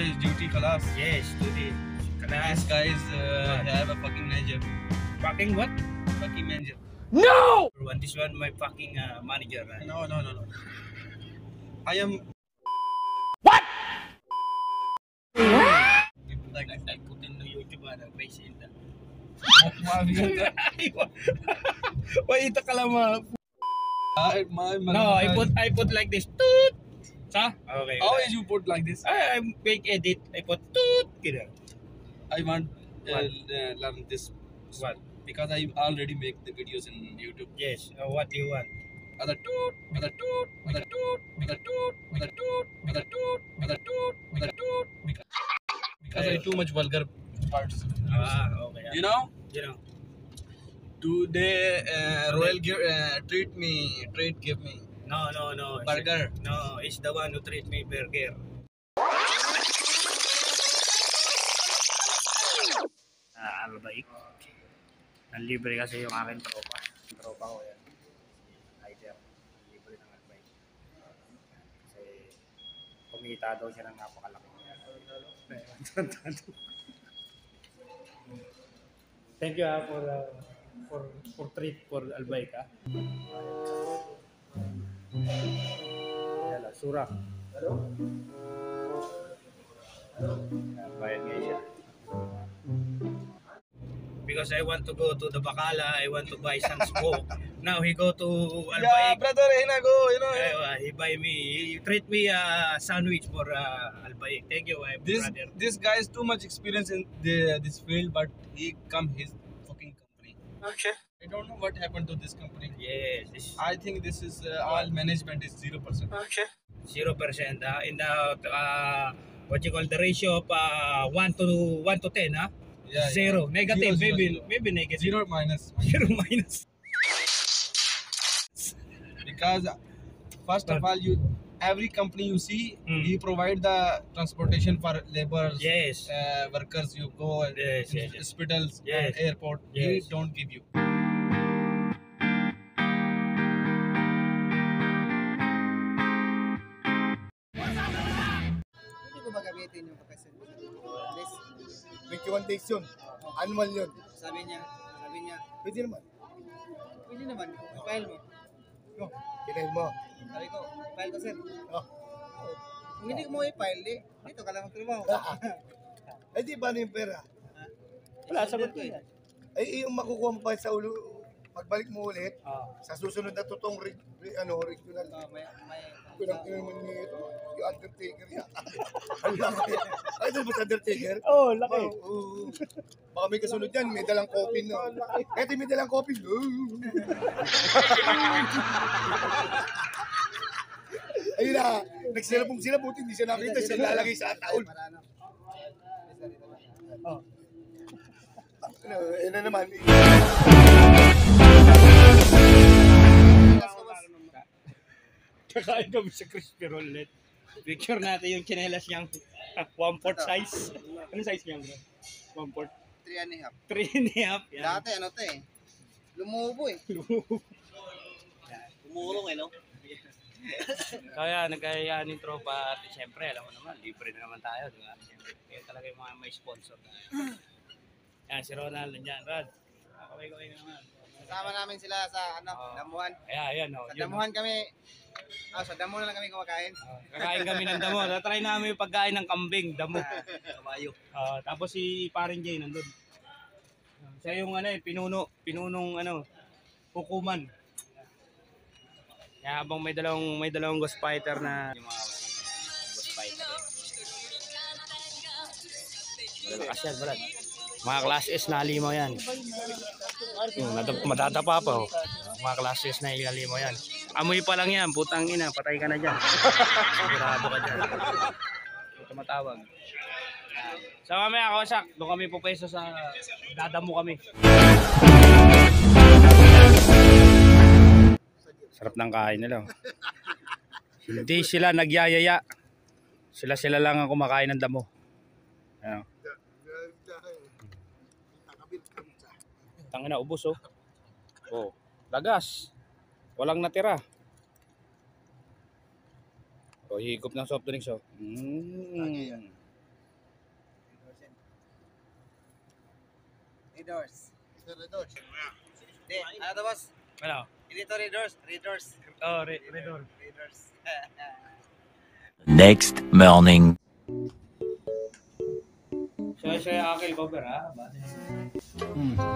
today's duty class. Yes, today. These guys have a fucking manager. Fucking what? Fucking manager. No! This one my fucking manager. Right? No. I am. What? Like I put in the YouTube crazy in that. Why ito ka lang No, I put like this. Toot. Sa? Okay. How is you put like this? I make edit. I put toot. Gitu. I want learn this. What? Because I already make the videos in YouTube. Yes. What do you want? Other toot, other toot, other toot, other toot, other toot, other toot, other toot, other toot. Because I too much vulgar parts. Okay. You know? You know. Today Royal give me No. burger. No, it's the one who treat me burger. Albaik. Nanlibre kasi yung aking tropa. Tropa ko yan. Hider. Libre ng albaik. Kasi kumita daw siya ng napakalaki. Thank you for treat for albaik ha. Yala, surah. Hello? Bayad nga siya. Because I want to go to the Bacala, I want to buy some smoke. Now he go to Albaik. Yeah, brother, go, you know. He buy me, he treat me a sandwich for Albaik. Thank you, brother. This guy is too much experience in this field, but he come his fucking company. Okay. I don't know what happened to this company. Yes. I think this is all management is 0%. Okay. 0%. In the what you call the ratio of 1 to 10, huh? Yeah, zero. Yeah. Negative. Zero. Maybe negative. 0 minus. 0 minus. Because first of all, every company you see, he provide the transportation for laborers, Yes. workers. You go Yes. hospitals, Yes. airport. Yes. He don't give you. Hindi ko ba gamitin yung kapasyon? 21 days yun. Annual yun. Sabi niya, pwede naman. File mo. No, kinail mo. Sabi ko, file ko sir. Oh. Kung hindi mo i-file, dito ka lang magtrabaho. Ay di ba na yung pera? Wala, sagot ko yan. Ay yung makukuha mo pa sa ulo, pagbalik mo ulit, sa susunod na totoong regional. May kulang naman nito. Yung Undertaker yan. Ang laki. Ay, ito ba sa Undertaker? Oh, laki. Baka may kasunod yan, may dalang coffin. Ito may dalang coffin. Ayun na, nagsilapong sila, buti hindi siya nakita, siya lalagay sa taon. Ano naman. Kakain kami sa crispy roulette. Picture natin yung chinelas niyang 1/4 size. Anong size niya bro? 1/4? 3.5. 3.5. Dati ano to eh. Lumubo eh. Umurong eh no? Kaya nagkayanin tropa at siyempre alam mo naman, libre na naman tayo. Diba? Siyempre, kaya talaga yung mga may sponsor tayo. Yan, si Ronald nandiyan. Rod, kaway-kaway naman. Kasama namin sila sa damuhan. Ayan, Sa damuhan kami. Sa damo na lang kami kumakain. Kakain kami ng damo. Try namin yung pagkain ng kambing, damo. Kabayo. Tapos si Parin Jay nandun. Siya yung pinunong hukuman. Kaya habang may dalawang ghost fighter na yung mga ghost fighter. Malakas yan, Brad. Mga class S na halimaw yan. Madadapa pa oh. Mga class S na halimaw yan. Amoy pa lang yan, putang ina, patay ka na dyan. Sigurado ka dyan. Tumatawag. So mamaya kawasak, doon kami pupeso sa dadamo kami. Sarap ng kain nila. Hindi sila nagyayaya. Sila lang ang kumakain ng damo. Ayan. Tangina, ubos oh. Oh, lagas. Walang natira. Oh, higop ng soft drinks oh. Readers. Readers. Hindi, ano to boss? Ano? Hindi to readers. Readers. Oh, redor. Readers. Next morning. Siya akil cover ha.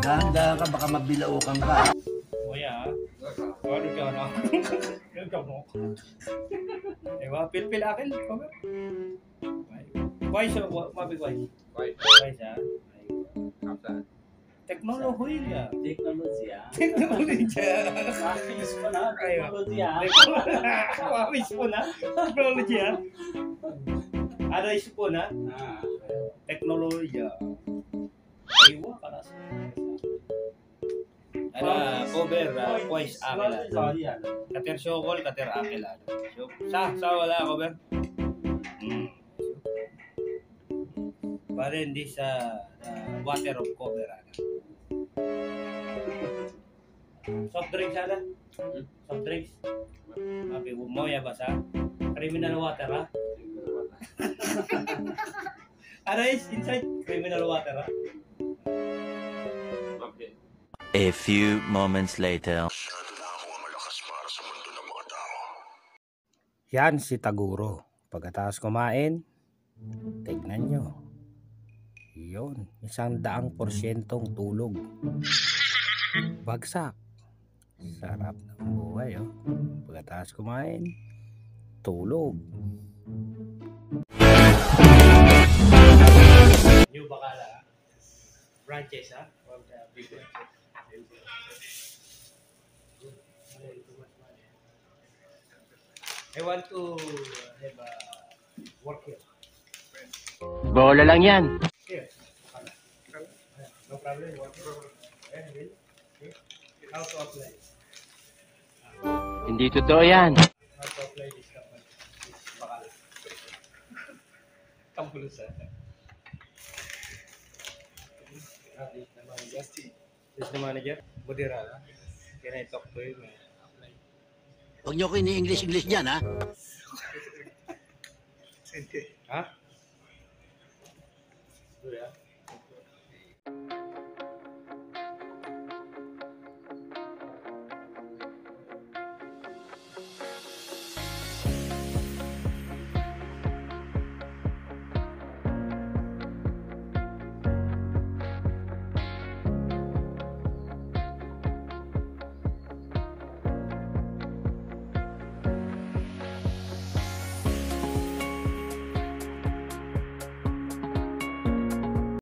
Dahan-dahan ka, baka mabilaukan ka. Kuya, ano ka na? Ano ka mo? Ewa, pil akil cover. Wise, mabig wise. Wise ha. Teknolohiya. Teknolohiya. Mapis po na. Teknolohiya. Mapis po na. Teknolohiya. Arais po na. Teknolohiya. Aywa ka na. Cover, voice akil. Kater syokol, kater akil. Sa wala cover. Bale, hindi sa water of cover. Soft drinks ada? Soft drinks? Okay, mo ya basa? Criminal water ha? Ada is inside criminal water ha? A few moments later. Yan si Taguro. Pagkatapos kumain, tignan nyo. Yun, 100% tulog. Bagsak. Sarap ng buhay, oh. Pagkatapos kumain, tulog. New Bacala. Branches, ha? From the big branches. I want to have a work here. Bola lang yan. Here. No problem. Work here. How to apply? Hindi totoo yan. How to apply this company? This Bacala. Kampulusan. This the manager. Budira. Can I talk to him? Huwag niyo ko ini-English dyan, ha? Ha?